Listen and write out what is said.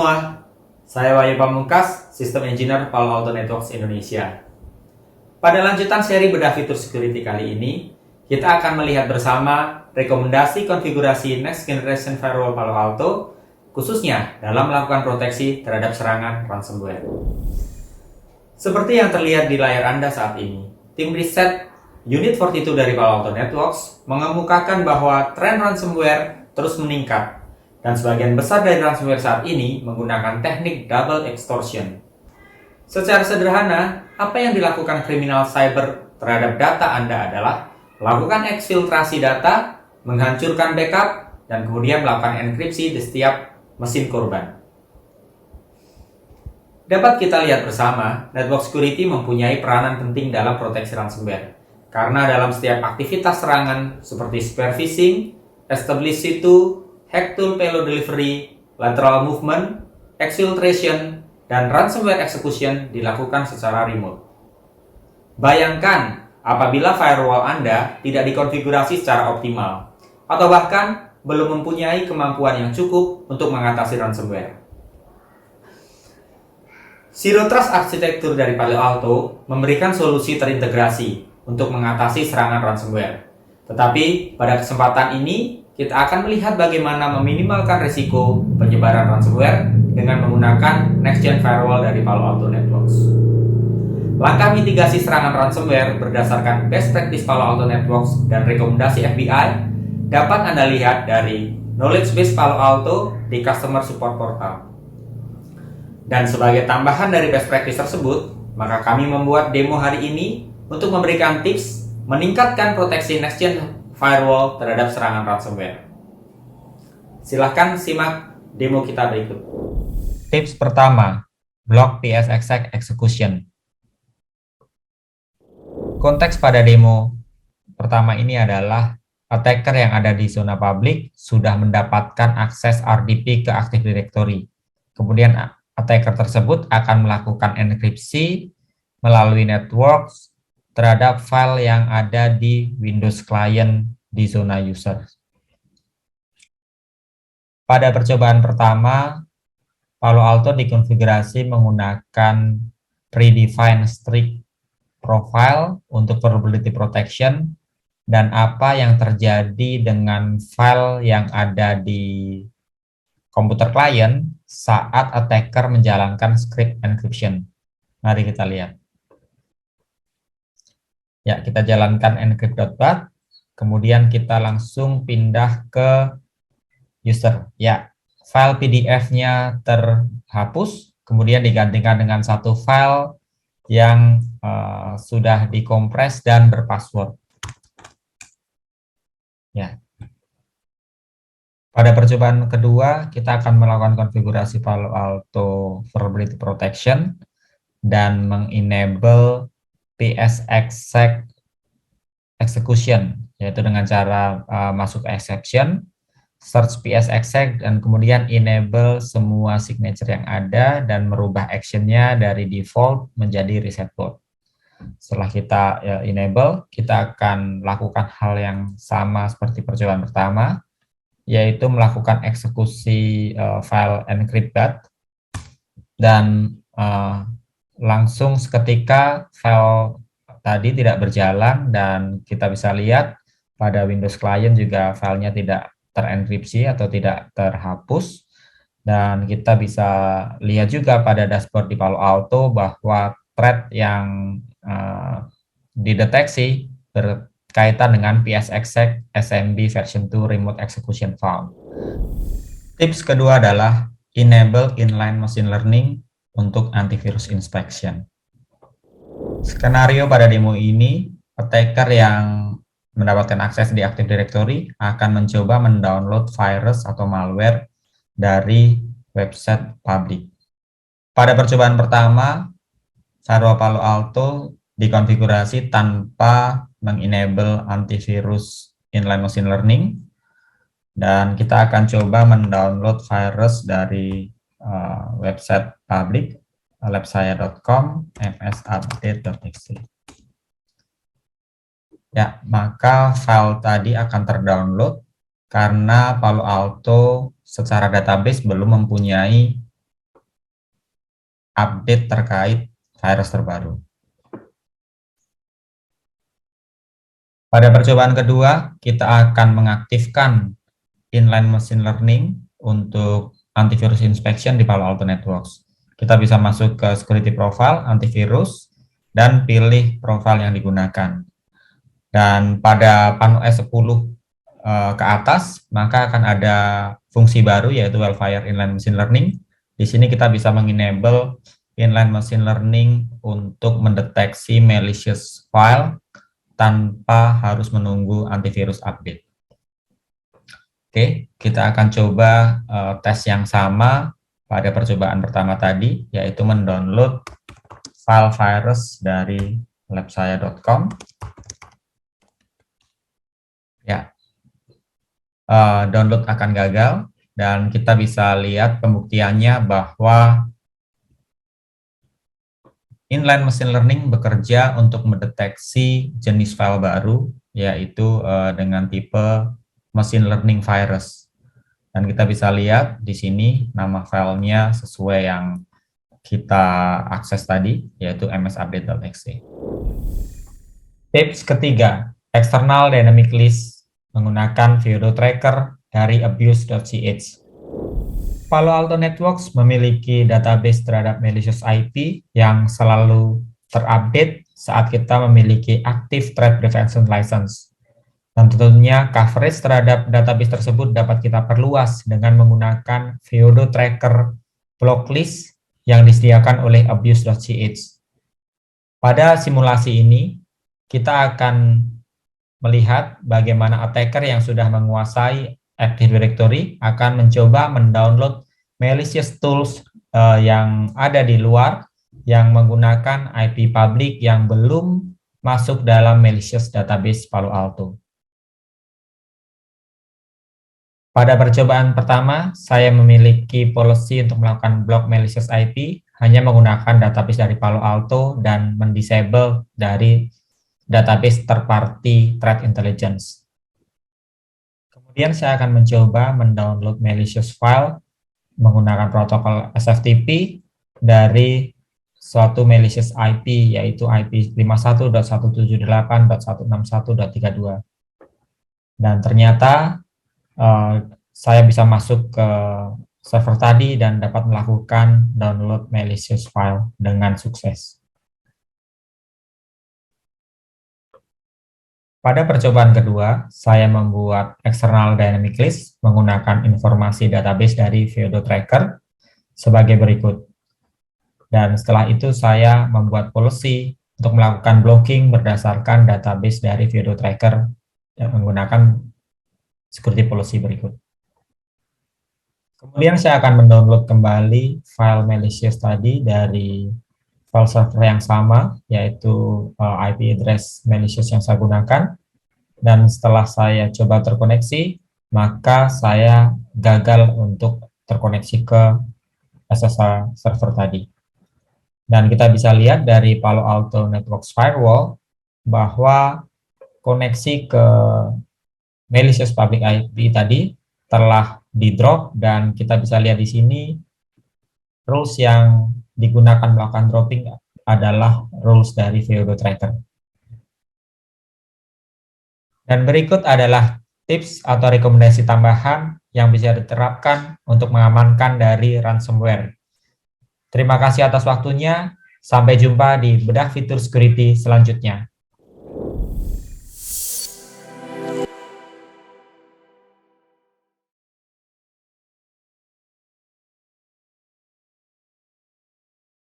semua, saya Wahyu Pamungkas, Sistem Engineer Palo Alto Networks Indonesia. Pada lanjutan seri bedah fitur security kali ini, kita akan melihat bersama rekomendasi konfigurasi Next Generation Firewall Palo Alto, khususnya dalam melakukan proteksi terhadap serangan ransomware. Seperti yang terlihat di layar Anda saat ini, tim riset Unit 42 dari Palo Alto Networks mengemukakan bahwa tren ransomware terus meningkat, dan sebagian besar dari ransomware saat ini menggunakan teknik double extortion. Secara sederhana, apa yang dilakukan kriminal cyber terhadap data Anda adalah melakukan eksfiltrasi data, menghancurkan backup, dan kemudian melakukan enkripsi di setiap mesin korban. Dapat kita lihat bersama, network security mempunyai peranan penting dalam proteksi ransomware. Karena dalam setiap aktivitas serangan seperti spear phishing, establish C2, hack tool payload delivery, lateral movement, exfiltration, dan ransomware execution dilakukan secara remote. Bayangkan apabila firewall Anda tidak dikonfigurasi secara optimal, atau bahkan belum mempunyai kemampuan yang cukup untuk mengatasi ransomware. Zero Trust Architecture dari Palo Alto memberikan solusi terintegrasi untuk mengatasi serangan ransomware. Tetapi pada kesempatan ini, kita akan melihat bagaimana meminimalkan risiko penyebaran ransomware dengan menggunakan Next-Gen Firewall dari Palo Alto Networks. Langkah mitigasi serangan ransomware berdasarkan best practice Palo Alto Networks dan rekomendasi FBI dapat Anda lihat dari Knowledge Base Palo Alto di Customer Support Portal. Dan sebagai tambahan dari best practice tersebut, maka kami membuat demo hari ini untuk memberikan tips meningkatkan proteksi Next-Gen Firewall terhadap serangan ransomware. Silahkan simak demo kita berikut. Tips pertama, block PSXX execution. Konteks pada demo pertama ini adalah attacker yang ada di zona publik sudah mendapatkan akses RDP ke Active Directory. Kemudian attacker tersebut akan melakukan enkripsi melalui networks terhadap file yang ada di Windows Client di zona user. Pada percobaan pertama, Palo Alto dikonfigurasi menggunakan predefined strict profile untuk vulnerability protection, dan apa yang terjadi dengan file yang ada di komputer client saat attacker menjalankan script encryption. Mari kita lihat. Ya, kita jalankan encrypt.bat, kemudian kita langsung pindah ke user. Ya, file PDF-nya terhapus, kemudian digantikan dengan satu file yang sudah dikompres dan berpassword. Ya. Pada percobaan kedua, kita akan melakukan konfigurasi Palo Alto Vulnerability Protection dan mengenable PSXX execution, yaitu dengan cara masuk exception, search PSXX, dan kemudian enable semua signature yang ada dan merubah actionnya dari default menjadi reset board. Setelah kita enable, kita akan lakukan hal yang sama seperti percobaan pertama, yaitu melakukan eksekusi file encrypt.bat, dan langsung seketika file tadi tidak berjalan, dan kita bisa lihat pada Windows Client juga filenya tidak terenkripsi atau tidak terhapus, dan kita bisa lihat juga pada dashboard di Palo Alto bahwa threat yang dideteksi berkaitan dengan PSXX SMB version 2 remote execution found. Tips kedua adalah enable inline machine learning untuk antivirus inspection. Skenario pada demo ini, attacker yang mendapatkan akses di Active Directory akan mencoba mendownload virus atau malware dari website publik. Pada percobaan pertama, firewall Palo Alto dikonfigurasi tanpa mengenable antivirus inline machine learning, dan kita akan coba mendownload virus dari website publik labsaya.com msupdate.txt. Ya, maka file tadi akan terdownload karena Palo Alto secara database belum mempunyai update terkait virus terbaru. Pada percobaan kedua, kita akan mengaktifkan inline machine learning untuk antivirus inspection di Palo Alto Networks. Kita bisa masuk ke security profile, antivirus, dan pilih profile yang digunakan. Dan pada PAN-OS 10 ke atas, maka akan ada fungsi baru yaitu Wildfire Inline Machine Learning. Di sini kita bisa mengenable inline machine learning untuk mendeteksi malicious file tanpa harus menunggu antivirus update. Oke, kita akan coba tes yang sama pada percobaan pertama tadi, yaitu mendownload file virus dari labsaya.com. Ya, download akan gagal, dan kita bisa lihat pembuktiannya bahwa inline machine learning bekerja untuk mendeteksi jenis file baru, yaitu dengan tipe machine learning virus. Dan kita bisa lihat di sini nama filenya sesuai yang kita akses tadi, yaitu msupdate.exe. Tips ketiga, external dynamic list menggunakan Viodo tracker dari abuse.ch. Palo Alto Networks memiliki database terhadap malicious IP yang selalu terupdate saat kita memiliki active threat prevention license. Dan tentunya coverage terhadap database tersebut dapat kita perluas dengan menggunakan Viodo Tracker blocklist yang disediakan oleh abuse.ch. Pada simulasi ini, kita akan melihat bagaimana attacker yang sudah menguasai Active Directory akan mencoba mendownload malicious tools yang ada di luar yang menggunakan IP public yang belum masuk dalam malicious database Palo Alto. Pada percobaan pertama, saya memiliki policy untuk melakukan block malicious IP hanya menggunakan database dari Palo Alto dan mendisable dari database third party threat intelligence. Kemudian saya akan mencoba mendownload malicious file menggunakan protokol SFTP dari suatu malicious IP, yaitu IP 51.178.161.32. Dan ternyata saya bisa masuk ke server tadi dan dapat melakukan download malicious file dengan sukses. Pada percobaan kedua, saya membuat external dynamic list menggunakan informasi database dari Viodo Tracker sebagai berikut. Dan setelah itu saya membuat policy untuk melakukan blocking berdasarkan database dari Viodo Tracker dan menggunakan security policy berikut. Kemudian saya akan mendownload kembali file malicious tadi dari file server yang sama, yaitu IP address malicious yang saya gunakan. Dan setelah saya coba terkoneksi, maka saya gagal untuk terkoneksi ke SSH server tadi. Dan kita bisa lihat dari Palo Alto Networks Firewall bahwa koneksi ke malicious public IP tadi telah di drop, dan kita bisa lihat di sini rules yang digunakan melakukan dropping adalah rules dari Viodo Tracker. Dan berikut adalah tips atau rekomendasi tambahan yang bisa diterapkan untuk mengamankan dari ransomware. Terima kasih atas waktunya. Sampai jumpa di bedah fitur security selanjutnya.